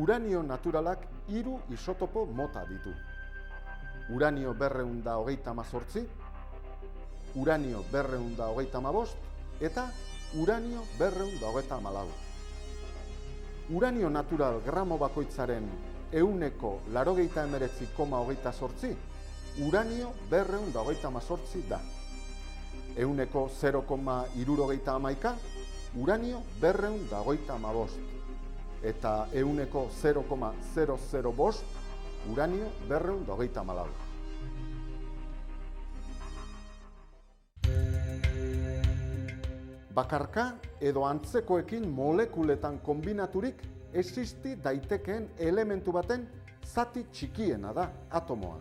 Uranio naturalak 3 isotopo mota ditu. Uranio 238, uranio 235 eta uranio 234. Uranio natural gramo bakoitzaren 189,28, uranio 238 da. 0,071, uranio 255. Eta 0,005, uranio 234. Bakarka edo antzekoekin molekuletan kombinaturik existi daitekeen elementu baten zati txikiena da atomoa.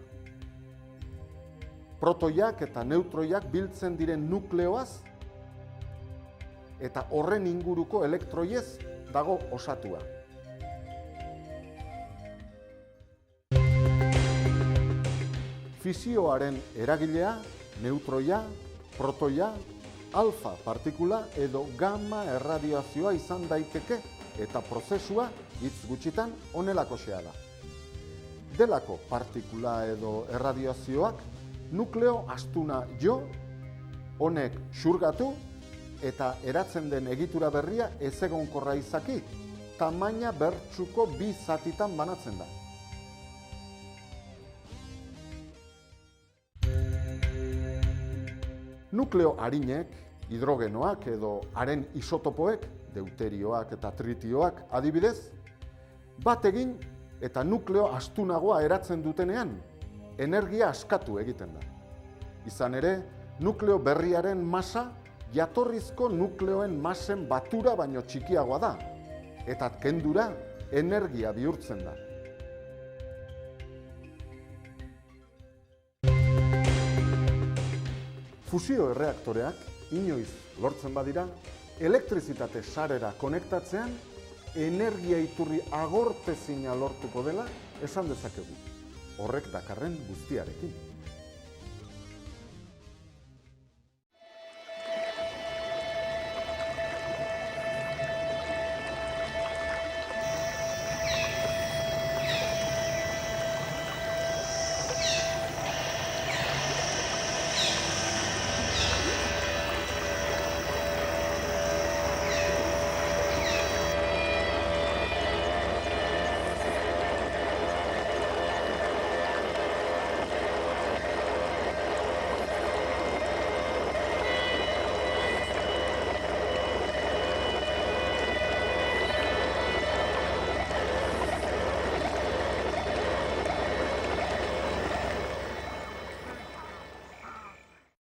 Protoiak eta neutroiak biltzen diren nukleoaz eta horren inguruko elektroiez dago osatua. Fisioaren eragilea, neutroia, protoia, alfa partikula edo gamma erradiazioa izan daiteke eta prozesua hitz gutxitan honelakoxea da. Delako partikula edo erradiazioak nukleo astuna jo, honek xurgatu eta eratzen den egitura berria ezegonkorra izaki, tamaina bertsuko 2 zatitan banatzen da. Nukleo arinek, hidrogenoak edo haren isotopoek, deuterioak eta tritioak adibidez, bat egin eta nukleo astunagoa eratzen dutenean, energia askatu egiten da. Izan ere, nukleo berriaren masa jatorrizko nukleoen masen batura baino txikiagoa da, eta kendura energia bihurtzen da. Fusio erreaktoreak inoiz lortzen badira, elektrizitate sarera konektatzean energia iturri agortezina lortuko dela esan dezakegu. Horrek dakarren guztiarekin.